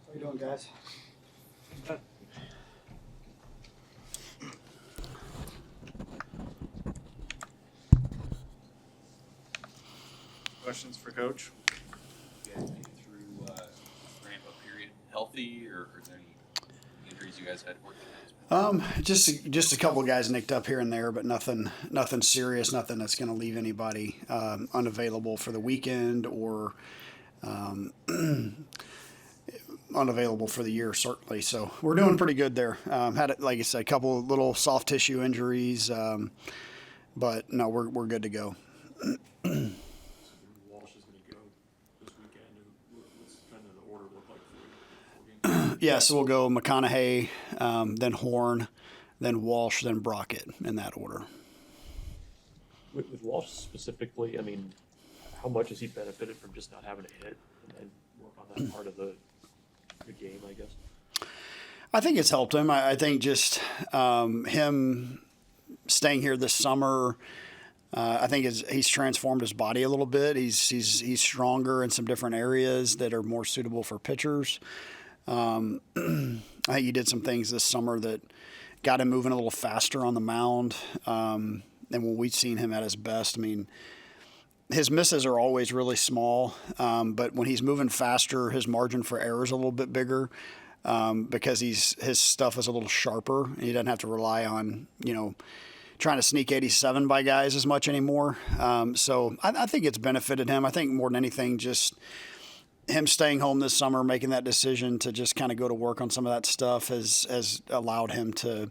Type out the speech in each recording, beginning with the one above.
How you doing, guys? Questions for Coach? You guys made it through ramp-up period healthy, or are there any injuries you guys had working out? Just a couple of guys nicked up here and there, but nothing serious, nothing that's going to leave anybody unavailable for the weekend or unavailable for the year, certainly. So we're doing pretty good there. Had, like I said, a couple of little soft tissue injuries, but no, we're good to go. Walsh is going to go this weekend. What's kind of the order look like for you? Yeah, so we'll go McConaughey, then Horn, then Walsh, then Brockett in that order. With Walsh specifically, I mean, how much has he benefited from just not having a hit and work on that part of the game, I guess? I think it's helped him. I think just him staying here this summer, I think he's transformed his body a little bit. He's stronger in some different areas that are more suitable for pitchers. I think he did some things this summer that got him moving a little faster on the mound. And when we've seen him at his best, I mean, his misses are always really small, but when he's moving faster, his margin for error is a little bit bigger because his stuff is a little sharper. And he doesn't have to rely on, trying to sneak 87 by guys as much anymore. So I think it's benefited him. I think more than anything, just him staying home this summer, making that decision to just kind of go to work on some of that stuff has allowed him to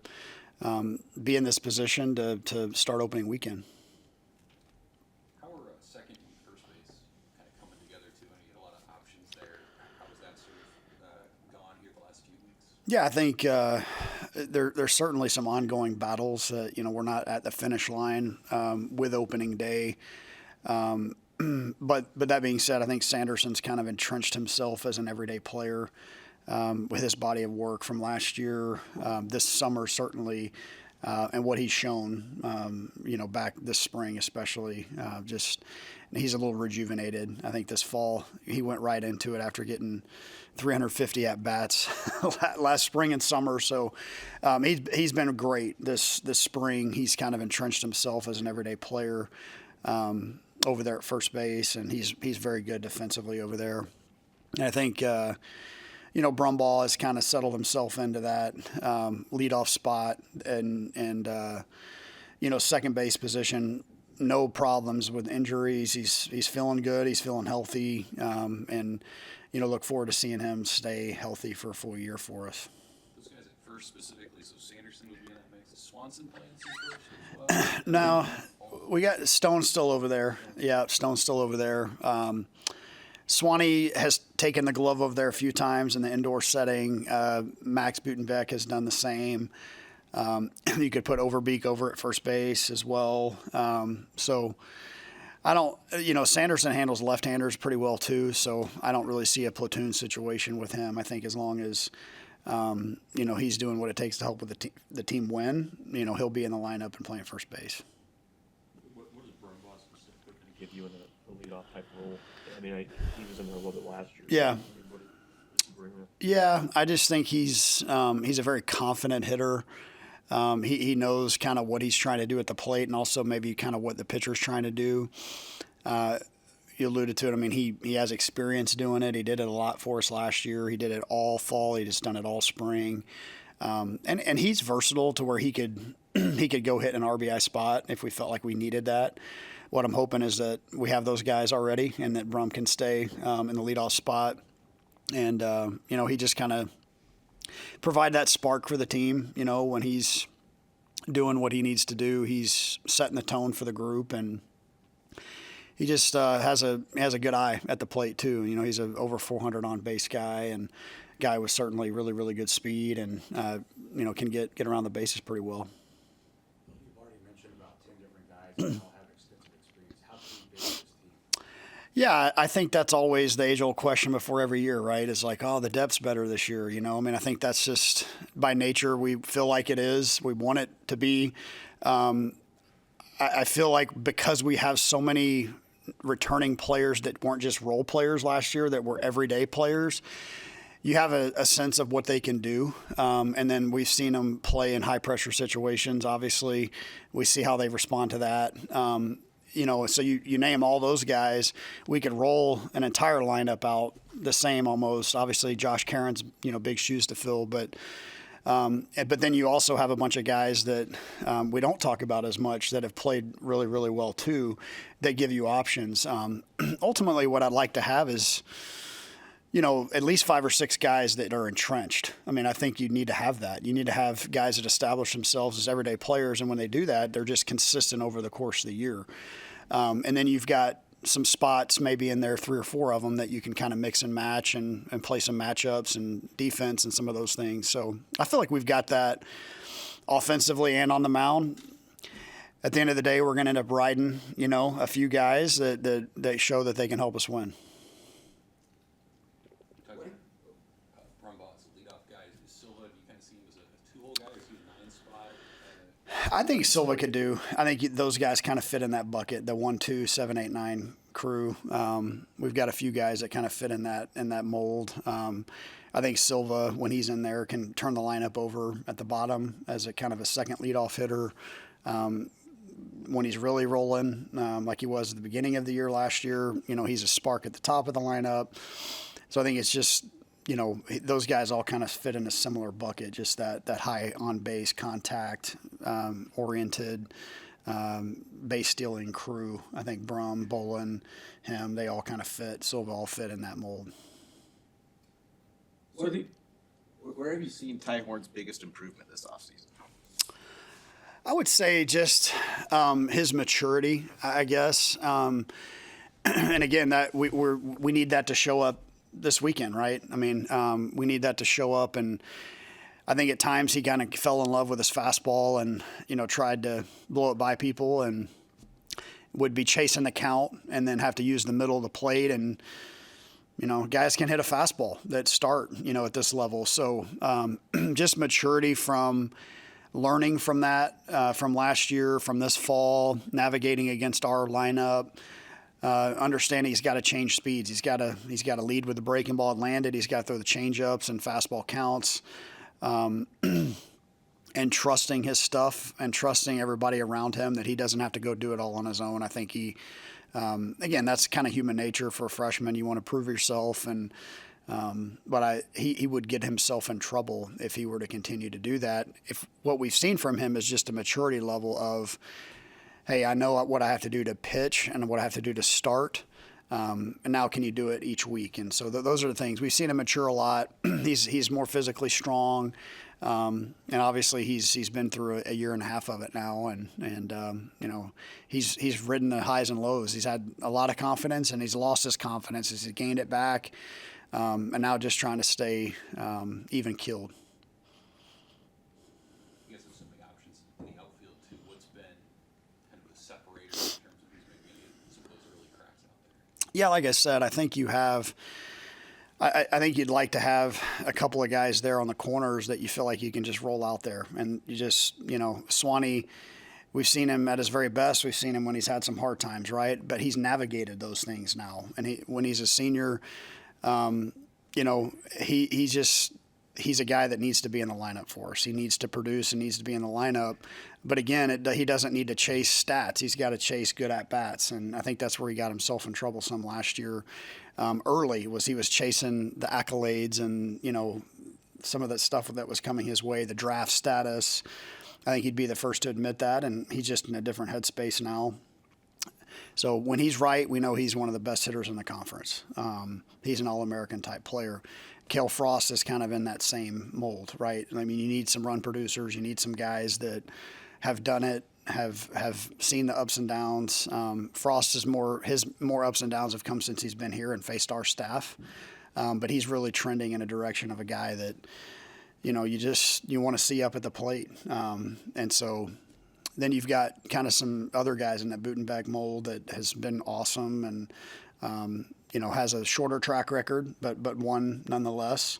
be in this position to start opening weekend. How are second and first base kind of coming together too? I know you had a lot of options there. How has that sort of gone here the last few weeks? Yeah, I think there's certainly some ongoing battles. We're not at the finish line with opening day. But that being said, I think Sanderson's kind of entrenched himself as an everyday player with his body of work from last year, this summer certainly, and what he's shown, back this spring especially. He's a little rejuvenated. I think this fall he went right into it after getting 350 at bats last spring and summer. So he's been great this spring. He's kind of entrenched himself as an everyday player. Over there at first base, and he's very good defensively over there. And I think Brumbaugh has kind of settled himself into that leadoff spot and second base position. No problems with injuries. He's feeling good. He's feeling healthy, and look forward to seeing him stay healthy for a full year for us. Those guys at first specifically, so Sanderson would be in that mix. Is Swanson playing some first as well? No. We got Stone still over there. Yeah, Stone's still over there. Swanee has taken the glove over there a few times in the indoor setting. Max Butenbeck has done the same. You could put Overbeek over at first base as well. So I don't, Sanderson handles left-handers pretty well too, so I don't really see a platoon situation with him. I think as long as, he's doing what it takes to help with the team win, he'll be in the lineup and playing first base. What does Brumbaugh specifically kind of give you in a leadoff type role? I mean, he was in there a little bit last year. Yeah. I mean, what does he bring there? Yeah, I just think he's a very confident hitter. He knows kind of what he's trying to do at the plate and also maybe kind of what the pitcher's trying to do. You alluded to it. I mean, he has experience doing it. He did it a lot for us last year. He did it all fall. He just done it all spring. And he's versatile to where he could go hit an RBI spot if we felt like we needed that. What I'm hoping is that we have those guys already and that Brum can stay in the leadoff spot. And, he just kind of provide that spark for the team, when he's doing what he needs to do. He's setting the tone for the group, and he just has a good eye at the plate too. He's a over 400 on base guy and guy with certainly really, really good speed and, can get around the bases pretty well. You've already mentioned about 10 different guys that all have extensive experience. How deep is this team? Yeah, I think that's always the age-old question before every year, right? It's like, oh, the depth's better this year, I think that's just by nature. We feel like it is. We want it to be. I feel like because we have so many returning players that weren't just role players last year, that were everyday players, you have a sense of what they can do. And then we've seen them play in high pressure situations. Obviously, we see how they respond to that. So you name all those guys, we could roll an entire lineup out the same almost. Obviously, Josh Caron's, big shoes to fill, but then you also have a bunch of guys that we don't talk about as much that have played really, really well too, that give you options. Ultimately, what I'd like to have is, at least 5 or 6 guys that are entrenched. I mean, I think you need to have that. You need to have guys that establish themselves as everyday players, and when they do that, they're just consistent over the course of the year. And then you've got some spots maybe in there, 3 or 4 of them, that you can kind of mix and match and play some matchups and defense and some of those things. So I feel like we've got that offensively and on the mound. At the end of the day, we're going to end up riding, a few guys that show that they can help us win. Brumbaugh's leadoff guy. Is Silva, do you kind of see him as a 2-hole guy, or is he a 9 spot? I think Silva could do. I think those guys kind of fit in that bucket, the 1, 2, 7, 8, 9 crew. We've got a few guys that kind of fit in that mold. I think Silva, when he's in there, can turn the lineup over at the bottom as a kind of a second leadoff hitter. When he's really rolling, like he was at the beginning of the year last year, he's a spark at the top of the lineup. So I think it's just, those guys all kind of fit in a similar bucket, just that high on-base contact oriented base stealing crew. I think Brum, Bolin, him, they all kind of fit. Silva all fit in that mold. Where have you seen Ty Horn's biggest improvement this offseason? I would say just his maturity, I guess. And again, that we need that to show up this weekend, right? I mean, we need that to show up, and I think at times he kind of fell in love with his fastball and tried to blow it by people and would be chasing the count and then have to use the middle of the plate, and guys can hit a fastball that start at this level. So just maturity from learning from that from last year, from this fall, navigating against our lineup. Understanding he's got to change speeds. He's got to lead with the breaking ball and land it. He's got to throw the changeups and fastball counts, and trusting his stuff and trusting everybody around him that he doesn't have to go do it all on his own. I think he, again, that's kind of human nature for a freshman. You want to prove yourself, but he would get himself in trouble if he were to continue to do that. If what we've seen from him is just a maturity level of, hey, I know what I have to do to pitch and what I have to do to start, and now can you do it each week? And so those are the things. We've seen him mature a lot. He's more physically strong, and obviously he's been through a year and a half of it now, and he's ridden the highs and lows. He's had a lot of confidence, and he's lost his confidence as he's gained it back, and now just trying to stay even keeled. You guys have so many options in the outfield too. What's been kind of a separator in terms of who's maybe some of those early cracks out there? Yeah, like I said, I think you have. I think you'd like to have a couple of guys there on the corners that you feel like you can just roll out there, and you just Swanee. We've seen him at his very best. We've seen him when he's had some hard times, right? But he's navigated those things now, and when he's a senior, he's a guy that needs to be in the lineup for us. He needs to produce and needs to be in the lineup. But again, he doesn't need to chase stats. He's got to chase good at-bats. And I think that's where he got himself in trouble some last year. Early he was chasing the accolades and, some of that stuff that was coming his way, the draft status. I think he'd be the first to admit that, and he's just in a different headspace now. So when he's right, we know he's one of the best hitters in the conference. He's an All-American type player. Cale Frost is kind of in that same mold, right? I mean, you need some run producers. You need some guys that have done it, have seen the ups and downs. Frost his more ups and downs have come since he's been here and faced our staff. But he's really trending in a direction of a guy that, you want to see up at the plate. And so then you've got kind of some other guys in that Butenbeck mold that has been awesome and, has a shorter track record, but one nonetheless.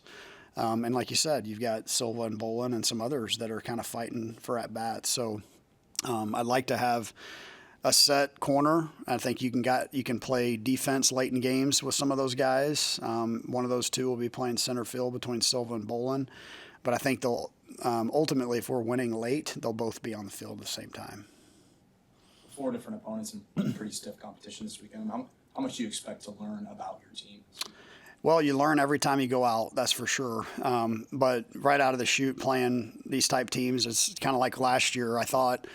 And like you said, you've got Silva and Bolin and some others that are kind of fighting for at-bats. So I'd like to have a set corner. I think you can play defense late in games with some of those guys. One of those two will be playing center field between Silva and Bolin. But I think they'll ultimately, if we're winning late, they'll both be on the field at the same time. 4 different opponents and pretty stiff competition this weekend. How much do you expect to learn about your team? Well, you learn every time you go out, that's for sure. But right out of the chute, playing these type teams, it's kind of like last year. I thought,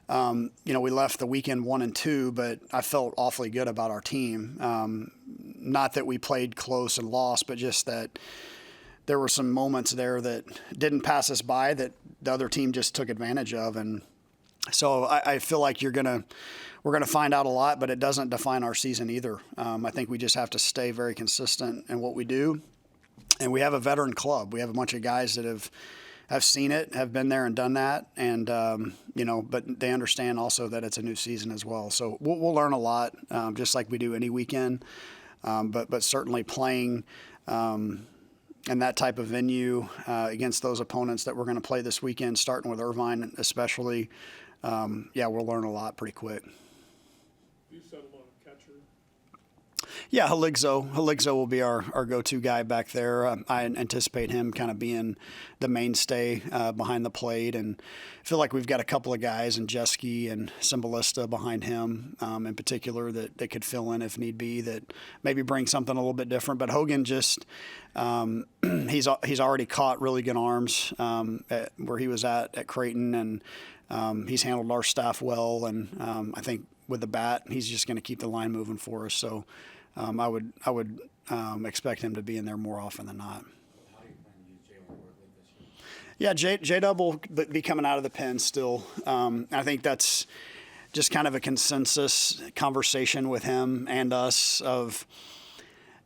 we left the weekend 1-2, but I felt awfully good about our team. Not that we played close and lost, but just that there were some moments there that didn't pass us by that the other team just took advantage of. And so I feel like we're gonna find out a lot, but it doesn't define our season either. I think we just have to stay very consistent in what we do. And we have a veteran club. We have a bunch of guys that have seen it, have been there and done that. And, but they understand also that it's a new season as well. So we'll learn a lot, just like we do any weekend. But certainly playing in that type of venue against those opponents that we're going to play this weekend, starting with Irvine especially, we'll learn a lot pretty quick. You settled on a catcher. Yeah, Haligzo will be our go-to guy back there. I anticipate him kind of being the mainstay behind the plate, and feel like we've got a couple of guys, and Jeske and Cymbalista behind him in particular that could fill in if need be, that maybe bring something a little bit different. But Hogan just he's already caught really good arms where he was at Creighton, and he's handled our staff well, and I think with the bat, he's just going to keep the line moving for us. So I would expect him to be in there more often than not. How do you plan to use Jalen Worthley this year? Yeah, J-Dub will be coming out of the pen still. I think that's just kind of a consensus conversation with him and us of,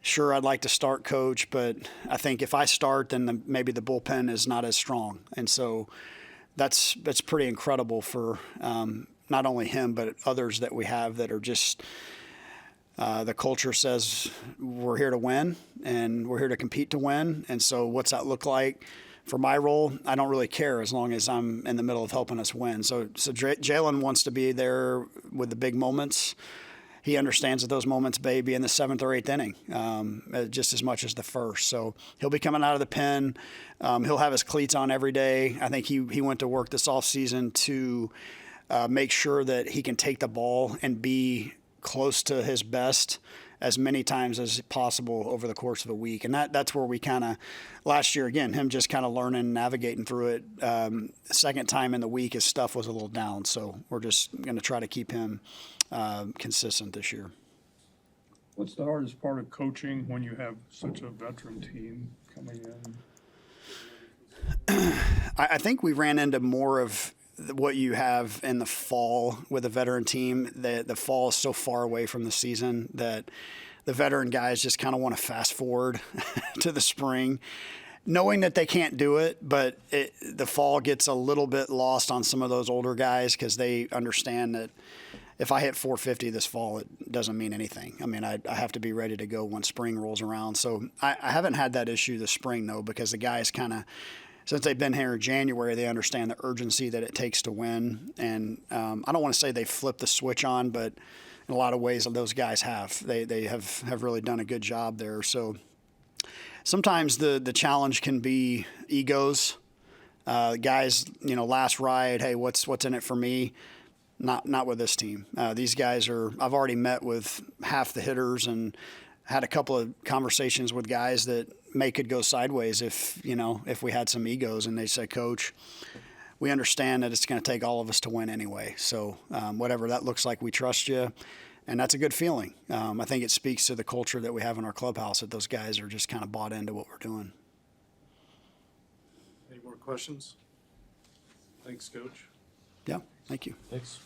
sure, I'd like to start Coach, but I think if I start, then maybe the bullpen is not as strong. And so that's pretty incredible for not only him, but others that we have that are just the culture says we're here to win and we're here to compete to win. And so what's that look like? For my role, I don't really care as long as I'm in the middle of helping us win. So Jalen wants to be there with the big moments. He understands that those moments may be in the 7th or 8th inning, just as much as the first. So he'll be coming out of the pen. He'll have his cleats on every day. I think he went to work this offseason to make sure that he can take the ball and be close to his best as many times as possible over the course of a week. And that's where we kind of, last year, again, him just kind of learning, navigating through it. Second time in the week, his stuff was a little down. So we're just going to try to keep him consistent this year. What's the hardest part of coaching when you have such a veteran team coming in? I think we ran into more of what you have in the fall with a veteran team. The fall is so far away from the season that the veteran guys just kind of want to fast forward to the spring, knowing that they can't do it, but the fall gets a little bit lost on some of those older guys because they understand that if I hit 450 this fall, it doesn't mean anything. I mean, I have to be ready to go when spring rolls around. So I haven't had that issue this spring, though, because the guys kind of, since they've been here in January, they understand the urgency that it takes to win. And I don't want to say they flipped the switch on, but in a lot of ways those guys have. They have really done a good job there. So sometimes the challenge can be egos. Guys, last ride, hey, what's in it for me? Not with this team. These guys I've already met with half the hitters and had a couple of conversations with guys that could go sideways if we had some egos, and they say, Coach, we understand that it's going to take all of us to win anyway. So whatever that looks like, we trust you. And that's a good feeling. I think it speaks to the culture that we have in our clubhouse, that those guys are just kind of bought into what we're doing. Any more questions? Thanks, Coach. Yeah, thank you. Thanks.